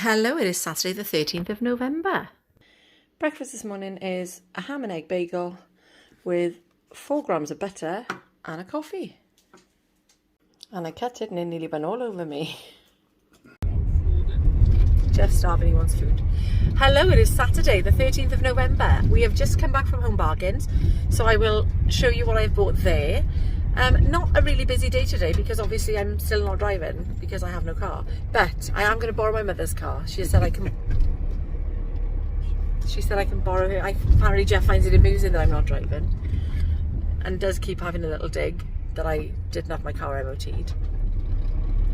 Hello, it is Saturday the 13th of November. Breakfast this morning is a ham and egg bagel with 4 grams of butter and a coffee. And I cut it and it nearly went all over me. Jeff's starving, he wants food. Hello, it is Saturday the 13th of November. We have just come back from Home Bargains, so I will show you what I've bought there. Not a really busy day today because obviously I'm still not driving because I have no car, but I am going to borrow my mother's car. She said I can borrow her. Apparently Jeff finds it amusing that I'm not driving and does keep having a little dig that I didn't have my car MOT'd.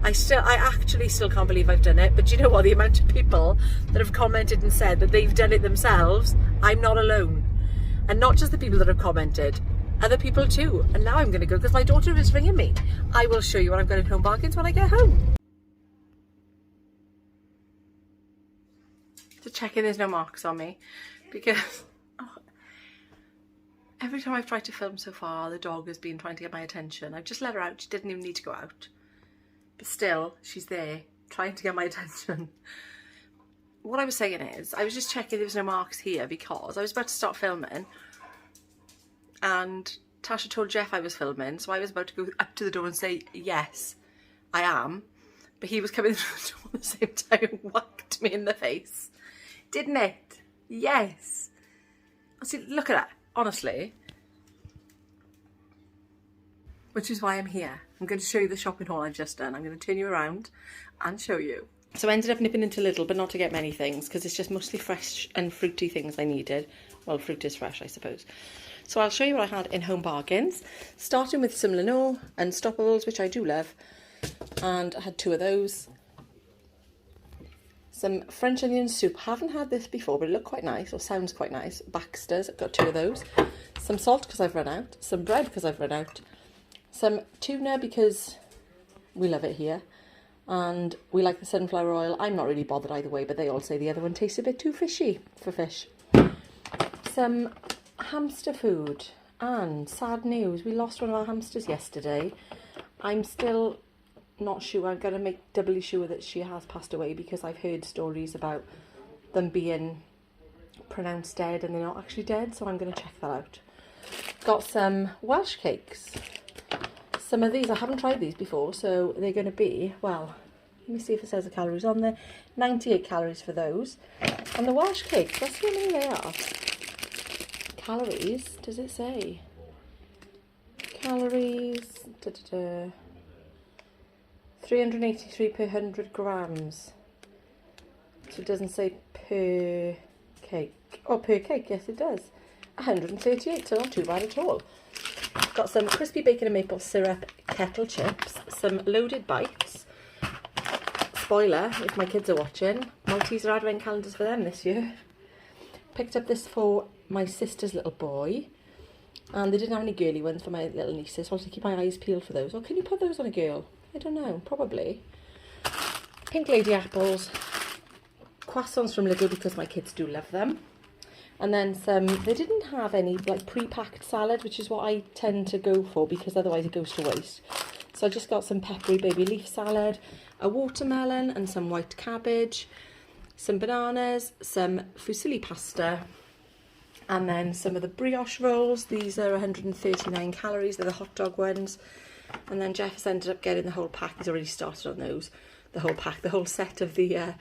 I actually still can't believe I've done it, but you know what, the amount of people that have commented and said that they've done it themselves, I'm not alone. And not just the people that have commented, other people too. And now I'm going to go because my daughter is ringing me. I will show you what I've got in Home Bargains when I get home. Just checking there's no marks on me because every time I've tried to film so far, the dog has been trying to get my attention. I've just let her out. She didn't even need to go out. But still, she's there trying to get my attention. What I was saying is, I was just checking there was no marks here because I was about to start filming and Tasha told Jeff I was filming, so I was about to go up to the door and say, yes, I am. But he was coming through the door at the same time and whacked me in the face. Didn't it? Yes. See, look at that, honestly. Which is why I'm here. I'm going to show you the shopping haul I've just done. I'm going to turn you around and show you. So I ended up nipping into Lidl, but not to get many things because it's just mostly fresh and fruity things I needed. Well, fruit is fresh, I suppose. So I'll show you what I had in Home Bargains, starting with some Lenore Unstoppables, which I do love, and I had 2 of those. Some French onion soup. Haven't had this before, but it looked quite nice, or sounds quite nice. Baxter's, I've got 2 of those. Some salt because I've run out. Some bread because I've run out. Some tuna because we love it here. And we like the sunflower oil. I'm not really bothered either way, but they all say the other one tastes a bit too fishy for fish. Some hamster food, and sad news, we lost one of our hamsters yesterday. I'm still not sure. I'm going to make doubly sure that she has passed away because I've heard stories about them being pronounced dead and they're not actually dead, so I'm going to check that out. Got some Welsh cakes. Some of these, I haven't tried these before, so they're going to be, well, let me see if it says the calories on there. 98 calories for those. And the Welsh cakes, let's see how many they are. Calories, does it say? Calories, 383 per 100 grams. So it doesn't say per cake. Oh, per cake, yes it does. 138, so not too bad at all. Got some crispy bacon and maple syrup kettle chips, some loaded bites. Spoiler, if my kids are watching, Malteser advent calendars for them this year. Picked up this for my sister's little boy, and they didn't have any girly ones for my little nieces, so I wanted to keep my eyes peeled for those. Or can you put those on a girl? I don't know, probably. Pink lady apples, croissants from Lidl because my kids do love them. And then some, they didn't have any like pre-packed salad, which is what I tend to go for because otherwise it goes to waste. So I just got some peppery baby leaf salad, a watermelon and some white cabbage, some bananas, some fusilli pasta, and then some of the brioche rolls. These are 139 calories, they're the hot dog ones. And then Jeff has ended up getting the whole pack, he's already started on those. The whole pack, the whole set of the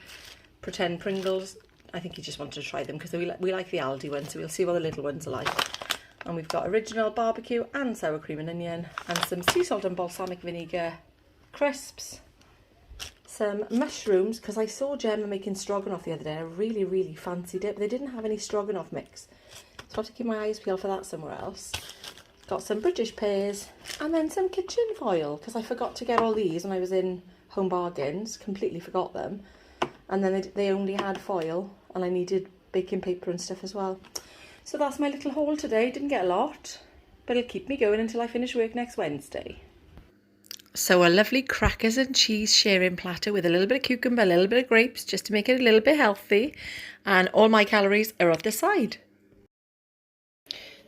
pretend Pringles. I think he just wanted to try them because we like the Aldi ones, so we'll see what the little ones are like. And we've got original barbecue and sour cream and onion, and some sea salt and balsamic vinegar crisps. Some mushrooms, because I saw Gemma making stroganoff the other day. I really, really fancied it, but they didn't have any stroganoff mix. So I have to keep my eyes peeled for that somewhere else. Got some British pears, and then some kitchen foil, because I forgot to get all these when I was in Home Bargains. Completely forgot them. And then they only had foil, and I needed baking paper and stuff as well. So that's my little haul today. Didn't get a lot, but it'll keep me going until I finish work next Wednesday. So a lovely crackers and cheese sharing platter with a little bit of cucumber, a little bit of grapes, just to make it a little bit healthy. And all my calories are off the side.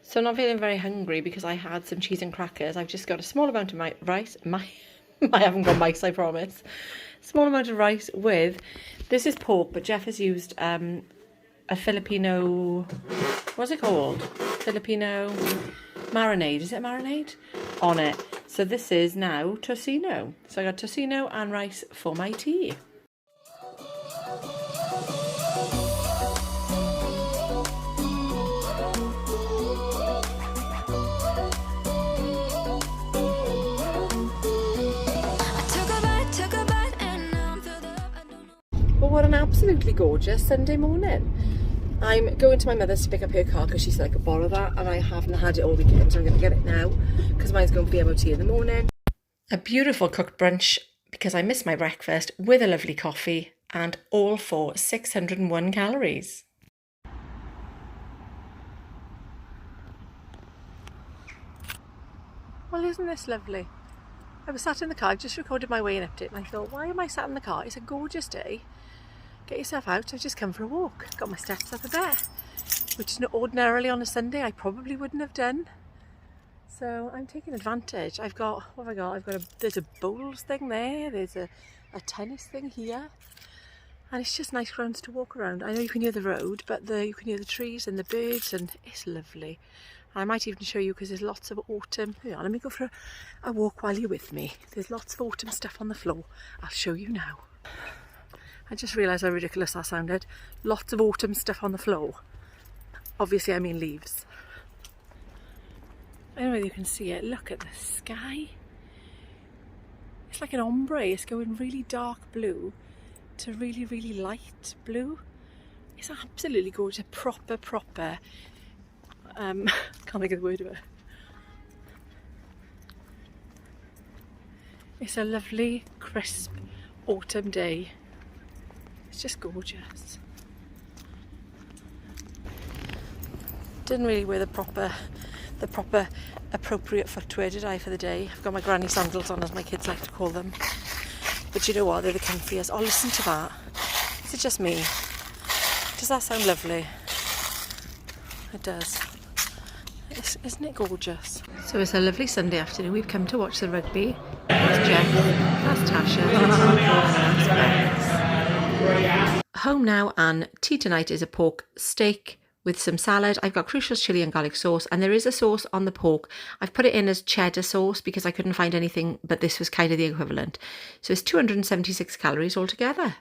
So I'm not feeling very hungry because I had some cheese and crackers. I've just got a small amount of my I haven't got mice, I promise. Small amount of rice with, this is pork, but Jeff has used a Filipino, what's it called? Filipino marinade, is it marinade? On it. So this is now tocino. So I got tocino and rice for my tea. Well, what an absolutely gorgeous Sunday morning. I'm going to my mother's to pick up her car because she said I could borrow that, and I haven't had it all weekend, so I'm going to get it now because mine's going for the MOT in the morning. A beautiful cooked brunch because I missed my breakfast with a lovely coffee, and all for 601 calories. Well, isn't this lovely? I was sat in the car, I've just recorded my weigh-in update, and I thought, why am I sat in the car? It's a gorgeous day. Get yourself out. I've just come for a walk. Got my steps up a bit, which is ordinarily on a Sunday I probably wouldn't have done. So I'm taking advantage. I've got, what have I got? There's a bowls thing there. There's a tennis thing here. And it's just nice grounds to walk around. I know you can hear the road, but you can hear the trees and the birds, and it's lovely. I might even show you because there's lots of autumn. Hang on, let me go for a walk while you're with me. There's lots of autumn stuff on the floor. I'll show you now. I just realised how ridiculous that sounded. Lots of autumn stuff on the floor. Obviously I mean leaves. I don't know whether you can see it. Look at the sky. It's like an ombre. It's going really dark blue to really, really light blue. It's absolutely gorgeous. Proper. Can't think of the word of it. It's a lovely, crisp autumn day. It's just gorgeous. Didn't really wear the proper appropriate footwear, did I, for the day? I've got my granny sandals on, as my kids like to call them. But you know what? They're the comfiest. Oh, listen to that. Is it just me? Does that sound lovely? It does. Isn't it gorgeous? So it's a lovely Sunday afternoon. We've come to watch the rugby. That's Jeff. That's Tasha. Home now, and tea tonight is a pork steak with some salad. I've got Crucial's chilli and garlic sauce, and there is a sauce on the pork. I've put it in as cheddar sauce because I couldn't find anything, but this was kind of the equivalent. So it's 276 calories altogether.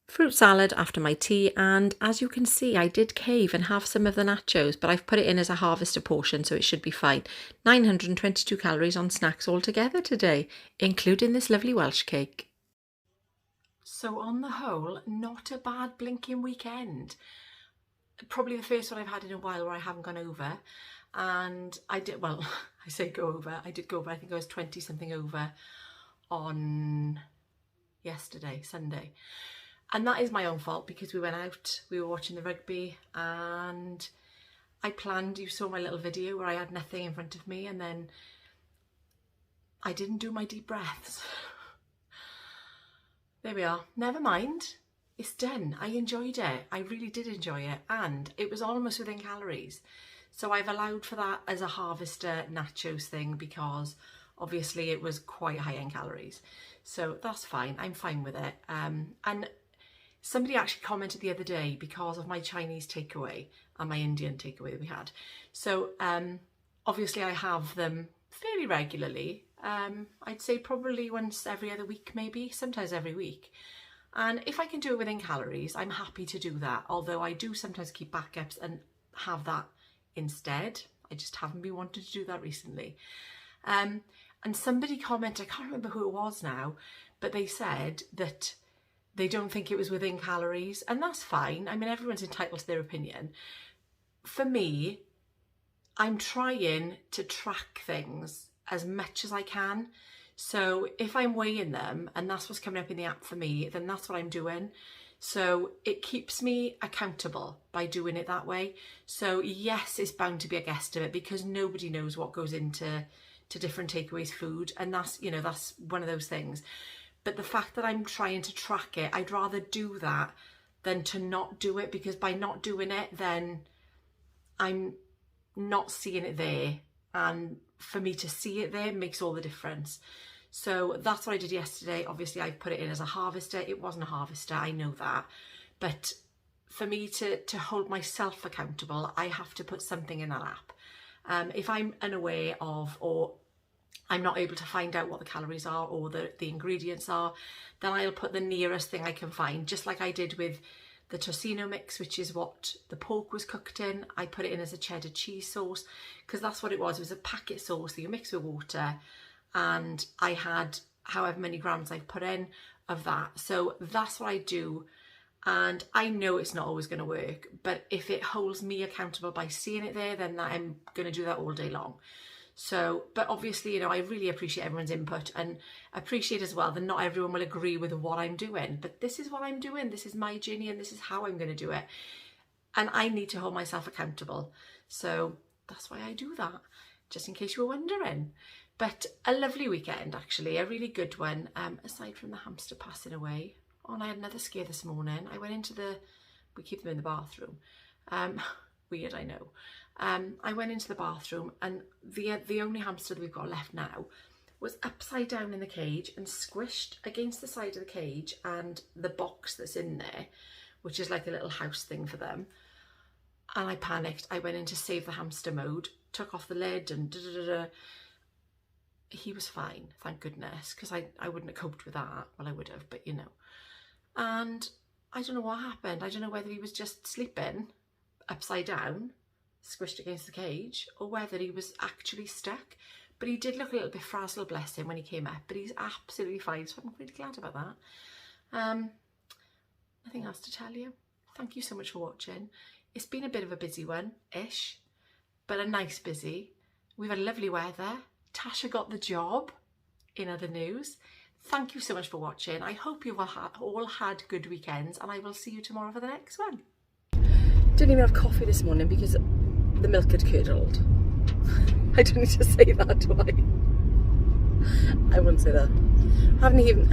Fruit salad after my tea, and as you can see, I did cave and have some of the nachos, but I've put it in as a harvester portion, so it should be fine. 922 calories on snacks altogether today, including this lovely Welsh cake. So on the whole, not a bad blinking weekend. Probably the first one I've had in a while where I haven't gone over, and I did, well, I say go over, I did go over, I think I was 20 something over on yesterday, Sunday. And that is my own fault because we went out, we were watching the rugby, and I planned, you saw my little video where I had nothing in front of me, and then I didn't do my deep breaths. There we are. Never mind. It's done. I enjoyed it. I really did enjoy it. And it was almost within calories. So I've allowed for that as a harvester nachos thing because obviously it was quite high in calories. So that's fine. I'm fine with it. And somebody actually commented the other day because of my Chinese takeaway and my Indian takeaway that we had. So obviously I have them fairly regularly. I'd say probably once every other week, maybe, sometimes every week. And if I can do it within calories, I'm happy to do that. Although I do sometimes keep backups and have that instead. I just haven't been wanting to do that recently. And somebody commented, I can't remember who it was now, but they said that they don't think it was within calories, and that's fine. I mean, everyone's entitled to their opinion. For me, I'm trying to track things as much as I can. So if I'm weighing them and that's what's coming up in the app for me, then that's what I'm doing. So it keeps me accountable by doing it that way. So yes, it's bound to be a guesstimate because nobody knows what goes into different takeaways food, and that's, you know, that's one of those things. But the fact that I'm trying to track it, I'd rather do that than to not do it, because by not doing it, then I'm not seeing it there. And for me to see it there makes all the difference. So that's what I did yesterday. Obviously I put it in as a harvester. It wasn't a harvester, I know that. But for me to hold myself accountable, I have to put something in that app. If I'm unaware of, or I'm not able to find out what the calories are or the ingredients are, then I'll put the nearest thing I can find, just like I did with the tocino mix, which is what the pork was cooked in. I put it in as a cheddar cheese sauce because that's what it was. It was a packet sauce that you mix with water, and I had however many grams I've put in of that. So that's what I do. And I know it's not always going to work, but if it holds me accountable by seeing it there, then I'm going to do that all day long. So, but obviously, you know, I really appreciate everyone's input, and appreciate as well that not everyone will agree with what I'm doing, but this is what I'm doing. This is my journey and this is how I'm going to do it. And I need to hold myself accountable. So that's why I do that, just in case you were wondering. But a lovely weekend, actually, a really good one, aside from the hamster passing away. Oh, and I had another scare this morning. I went into we keep them in the bathroom. Weird, I know. I went into the bathroom, and the only hamster that we've got left now was upside down in the cage and squished against the side of the cage and the box that's in there, which is like a little house thing for them. And I panicked. I went into save the hamster mode, took off the lid and he was fine, thank goodness, because I wouldn't have coped with that. Well, I would have, but you know. And I don't know what happened. I don't know whether he was just sleeping upside down, squished against the cage, or whether he was actually stuck. But he did look a little bit frazzled, bless him, when he came up, but he's absolutely fine, so I'm really glad about that. Nothing else to tell you. Thank you so much for watching. It's been a bit of a busy one-ish, but a nice busy. We've had lovely weather. Tasha got the job, in other news. Thank you so much for watching. I hope you've all had good weekends, and I will see you tomorrow for the next one. Didn't even have coffee this morning because the milk had curdled. I don't need to say that, do I? I wouldn't say that. Haven't even.